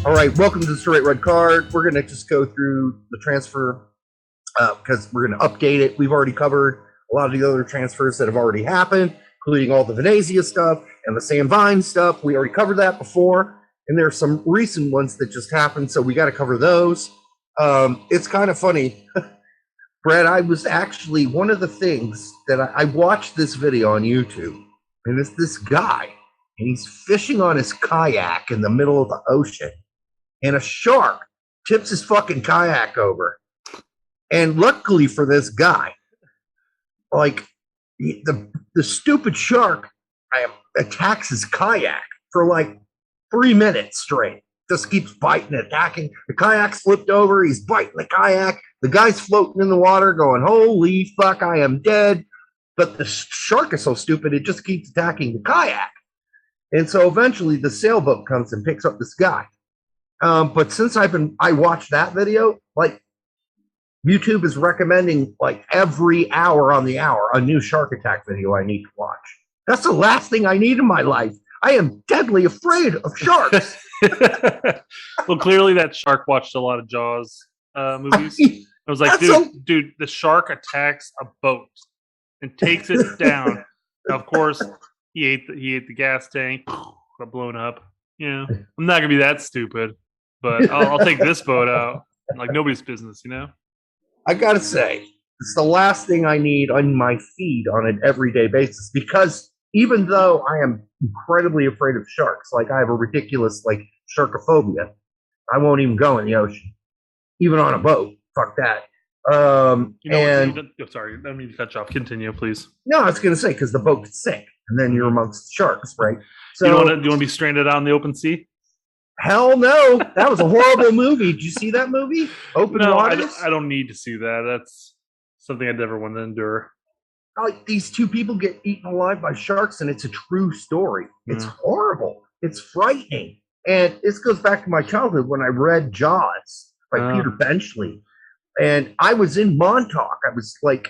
All right, welcome to the Straight Red Card. We're going to just go through the transfer because we're going to update it. We've already covered a lot of the other transfers that have already happened, including all the Venezia stuff and the Sam Vine stuff. We already covered that before, and there are some recent ones that just happened, so we got to cover those. It's kind of funny. Brad, I was actually one of the things that I watched this video on YouTube, and it's this guy, and he's fishing on his kayak in the middle of the ocean, and a shark tips his fucking kayak over. And luckily for this guy, like the stupid shark attacks his kayak for like 3 minutes straight. Just keeps biting, attacking. The kayak's flipped over. He's biting the kayak. The guy's floating in the water going, holy fuck, I am dead. But the shark is so stupid, it just keeps attacking the kayak. And so eventually the sailboat comes and picks up this guy. But since I watched that video, like YouTube is recommending like every hour on the hour, a new shark attack video I need to watch. That's the last thing I need in my life. I am deadly afraid of sharks. Well, clearly that shark watched a lot of Jaws movies. I was like, dude, the shark attacks a boat and takes it down. Now, of course, he ate the gas tank, got blown up. Yeah, I'm not gonna be that stupid, but I'll take this boat out like nobody's business, you know. I gotta say, it's the last thing I need on my feed on an everyday basis, because even though I am incredibly afraid of sharks, like I have a ridiculous like sharkophobia, I won't even go in the ocean, even on a boat. Fuck that. Sorry, I don't mean to cut you off. Continue, please. No, I was gonna say because the boat could sink, and then you're amongst sharks, right? So do you want to be stranded out in the open sea? Hell no, that was a horrible movie. Did you see that movie? Open Waters? I don't need to see that. That's something I'd never want to endure. Like these two people get eaten alive by sharks, and it's a true story. It's horrible. It's frightening. And this goes back to my childhood when I read Jaws by Peter Benchley. And I was in Montauk. I was like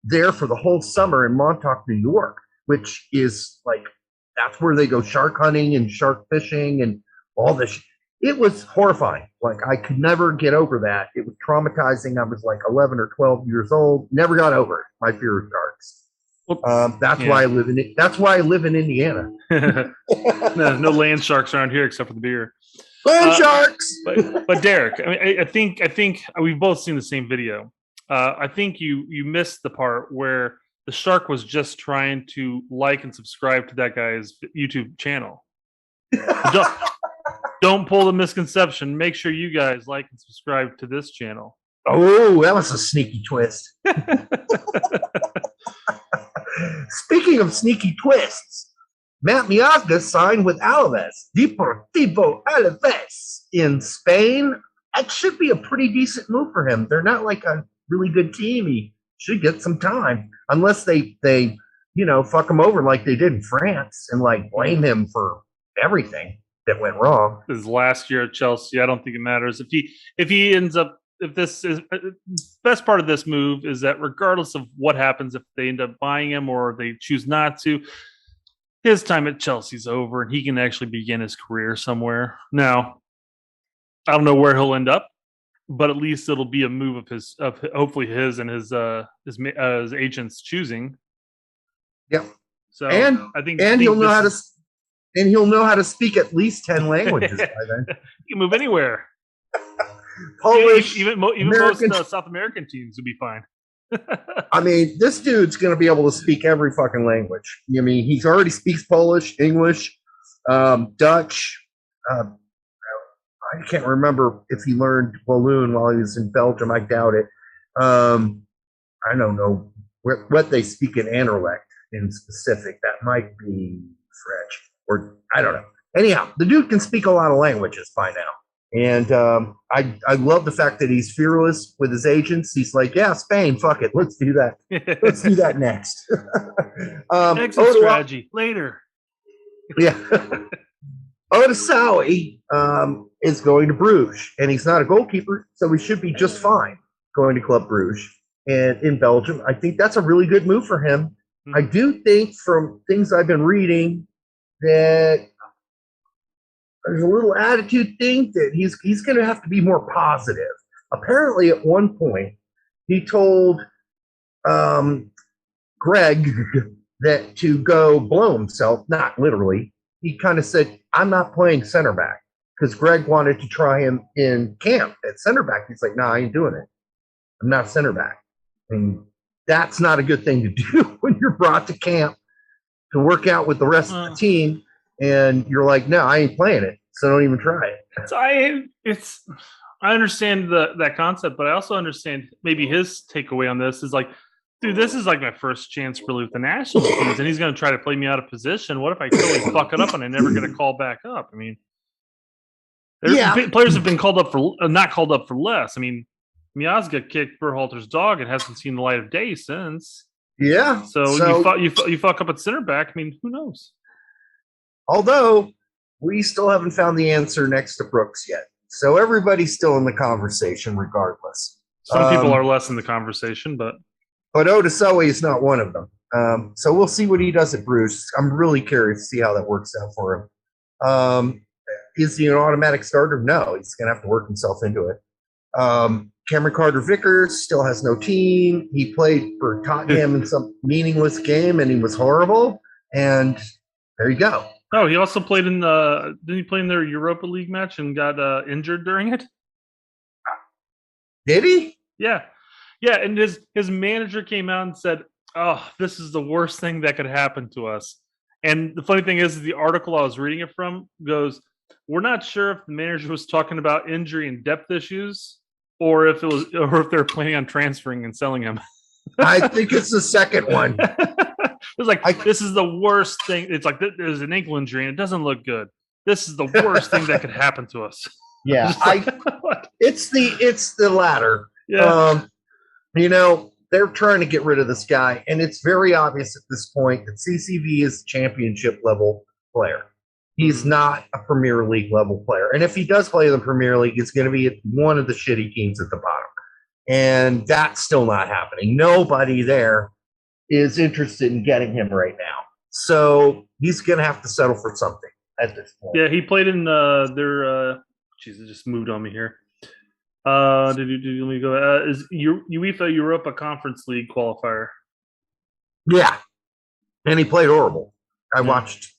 there for the whole summer in Montauk, New York, which is like, that's where they go shark hunting and shark fishing and all this. It was horrifying. Like, I could never get over that. It was traumatizing. I was like 11 or 12 years old. Never got over it, my fear of sharks. Why I live in it. That's why I live in Indiana. No land sharks around here except for the beer. Land sharks. But Derek, I mean, I think we've both seen the same video. I think you missed the part where the shark was just trying to like and subscribe to that guy's YouTube channel. Don't pull the misconception. Make sure you guys like and subscribe to this channel. Oh, that was a sneaky twist. Speaking of sneaky twists, Matt Miazga signed with Alaves, Deportivo Alaves in Spain. That should be a pretty decent move for him. They're not like a really good team. He should get some time, unless they fuck him over like they did in France and like blame him for everything that went wrong. His last year at Chelsea, I don't think it matters if he ends up. If this is best part of this move is that regardless of what happens, if they end up buying him or they choose not to, his time at Chelsea's over and he can actually begin his career somewhere. Now, I don't know where he'll end up, but at least it'll be a move of hopefully his and his agent's choosing. Yeah. So I think he'll know how to. And he'll know how to speak at least 10 languages by then. He can move anywhere. Polish, even most South American teams would be fine. I mean, this dude's going to be able to speak every fucking language. I mean, he already speaks Polish, English, Dutch. I can't remember if he learned Walloon while he was in Belgium. I doubt it. I don't know what they speak in Anderlecht in specific. That might be French. Or I don't know. Anyhow, the dude can speak a lot of languages by now. And I love the fact that he's fearless with his agents. He's like, yeah, Spain, fuck it. Let's do that. Let's do that next. Exit strategy later. Yeah. Otasowie is going to Brugge. And he's not a goalkeeper, so he should be just fine going to Club Brugge. And in Belgium, I think that's a really good move for him. I do think from things I've been reading that there's a little attitude thing that he's going to have to be more positive. Apparently, at one point, he told Greg that to go blow himself, not literally. He kind of said, I'm not playing center back because Greg wanted to try him in camp at center back. He's like, no, I ain't doing it. I'm not center back. And that's not a good thing to do when you're brought to camp to work out with the rest of the team. And you're like, no, I ain't playing it. So don't even try it. So I understand that concept, but I also understand maybe his takeaway on this is like, dude, this is like my first chance really with the national teams, and he's going to try to play me out of position. What if I totally fuck it up and I never get a call back up? I mean, players have been called up for not called up for less. I mean, Miazga kicked Berhalter's dog and hasn't seen the light of day since. Yeah. So you fuck up at center back. I mean, who knows? Although we still haven't found the answer next to Brooks yet. So everybody's still in the conversation regardless. Some people are less in the conversation, but Otasowie is not one of them. So we'll see what he does at Bruce. I'm really curious to see how that works out for him. Is he an automatic starter? No, he's going to have to work himself into it. Cameron Carter-Vickers still has no team. He played for Tottenham in some meaningless game, and he was horrible. And there you go. Oh, he also played in didn't he play in their Europa League match and got injured during it? Did he? Yeah. Yeah, and his manager came out and said, oh, this is the worst thing that could happen to us. And the funny thing is the article I was reading it from goes, we're not sure if the manager was talking about injury and depth issues or if they're planning on transferring and selling him. I think it's the second one. It's like, this is the worst thing. It's like, there's an ankle injury and it doesn't look good. This is the worst thing that could happen to us. Yeah, it's the latter. Yeah. They're trying to get rid of this guy, and it's very obvious at this point that CCV is championship level player. He's not a Premier League level player. And if he does play in the Premier League, it's going to be at one of the shitty teams at the bottom. And that's still not happening. Nobody there is interested in getting him right now. So he's going to have to settle for something at this point. Yeah, he played in their it just moved on me here. Let me go. Is UEFA Europa Conference League qualifier? Yeah, and he played horrible. I watched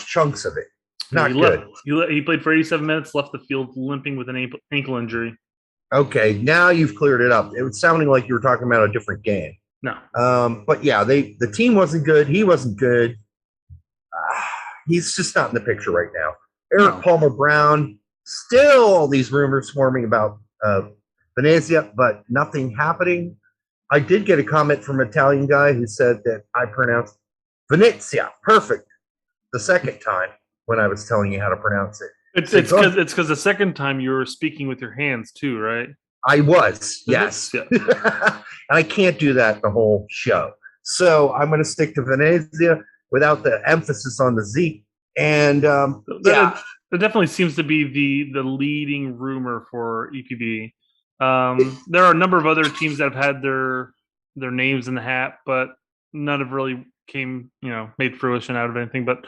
chunks of it. Not good. He played for 87 minutes, left the field limping with an ankle injury. Okay, now you've cleared it up. It was sounding like you were talking about a different game. No. But yeah, the team wasn't good. He wasn't good. He's just not in the picture right now. Eric Palmer Brown, still all these rumors swarming about Venezia, but nothing happening. I did get a comment from an Italian guy who said that I pronounced Venezia perfect the second time when I was telling you how to pronounce it. It's because the second time you were speaking with your hands too, right? I was, yes. Yeah. And I can't do that the whole show. So I'm going to stick to Venezia without the emphasis on the Z. And that definitely seems to be the leading rumor for EPB. There are a number of other teams that have had their names in the hat, but none have really made fruition out of anything. But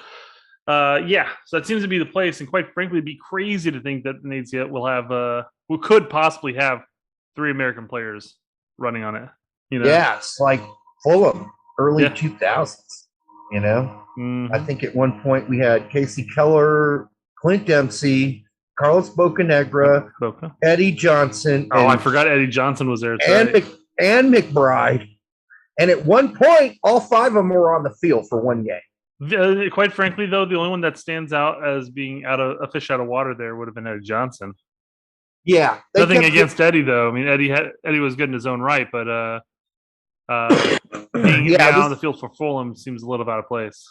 so it seems to be the place. And quite frankly, it'd be crazy to think that Venezia could possibly have 3 American players running on it. Yeah, it's like Fulham, early 2000s. Mm-hmm. I think at one point we had Casey Keller, Clint Dempsey, Carlos Bocanegra, Eddie Johnson. I forgot Eddie Johnson was there. And McBride. And at one point, all 5 of them were on the field for one game. Quite frankly, though, the only one that stands out as being a fish out of water there would have been Eddie Johnson. Yeah. Nothing against Eddie, though. I mean, Eddie was good in his own right, but being out on the field for Fulham seems a little out of place.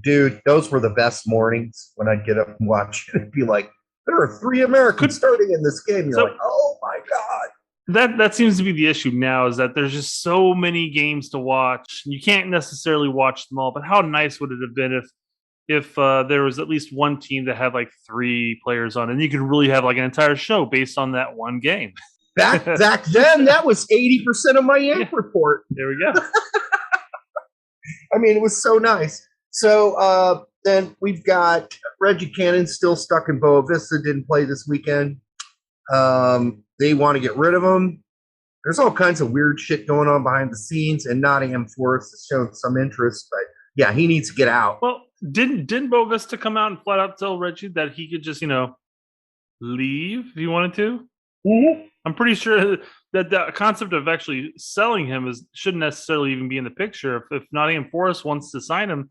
Dude, those were the best mornings when I'd get up and watch it and be like, there are 3 Americans starting in this game. You're like, oh my God. That seems to be the issue now, is that there's just so many games to watch. You can't necessarily watch them all, but how nice would it have been if there was at least one team that had like 3 players on, and you could really have like an entire show based on that one game. Back then, that was 80% of my Yank report. There we go. I mean, it was so nice. So Then we've got Reggie Cannon still stuck in Boa Vista, didn't play this weekend. They want to get rid of him. There's all kinds of weird shit going on behind the scenes, and Nottingham Forest has shown some interest, but yeah, he needs to get out. Well, didn't Boa Vista come out and flat out tell Reggie that he could just, leave if he wanted to? Mm-hmm. I'm pretty sure that the concept of actually selling him shouldn't necessarily even be in the picture. If Nottingham Forest wants to sign him,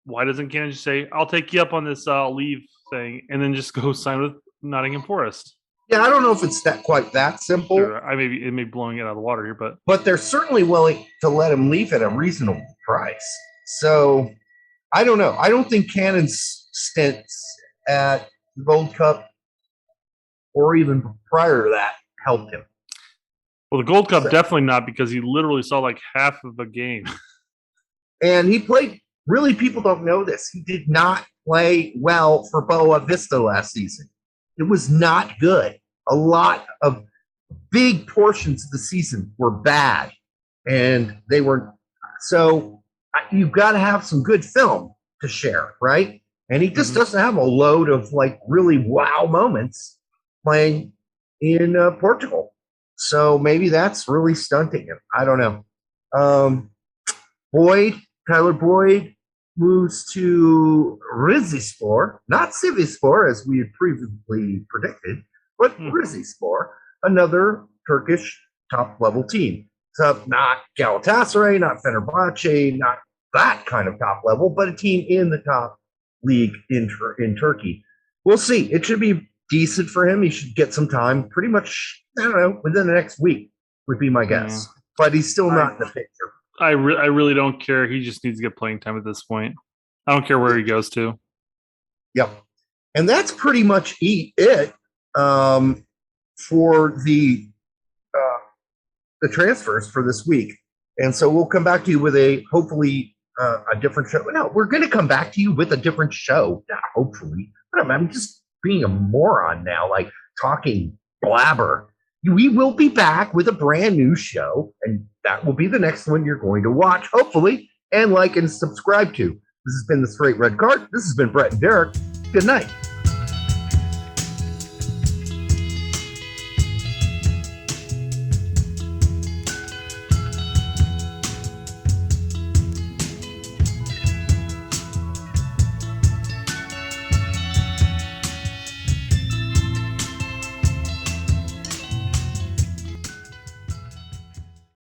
why doesn't Cannon just say, "I'll take you up on this leave thing," and then just go sign with Nottingham Forest? Yeah, I don't know if it's quite that simple. Sure, it may be blowing it out of the water here, but they're certainly willing to let him leave at a reasonable price. So I don't know. I don't think Cannon's stints at the Gold Cup or even prior to that helped him. Well, the Gold Cup definitely not, because he literally saw like half of a game. And he played. Really, people don't know this. He did not play well for Boa Vista last season. It was not good. A lot of big portions of the season were bad, and they were. So you've got to have some good film to share, right? And he just doesn't have a load of like really wow moments playing in Portugal. So maybe that's really stunting him. I don't know. Tyler Boyd moves to Rizespor, not Sivasspor as we had previously predicted, but Rizespor, another Turkish top-level team. So not Galatasaray, not Fenerbahce, not that kind of top level, but a team in the top league in Turkey. We'll see. It should be decent for him. He should get some time pretty much, I don't know, within the next week would be my guess. But he's still not in the picture. I really don't care. He just needs to get playing time at this point. I don't care where he goes to. Yep. And that's pretty much it for the transfers for this week. And so we'll come back to you with hopefully a different show. No, we're going to come back to you with a different show. Not hopefully. I'm just being a moron now, like talking blabber. We will be back with a brand new show, and that will be the next one you're going to watch, hopefully, and like and subscribe to. This has been The Straight Red Card. This has been Brett and Derek. Good night.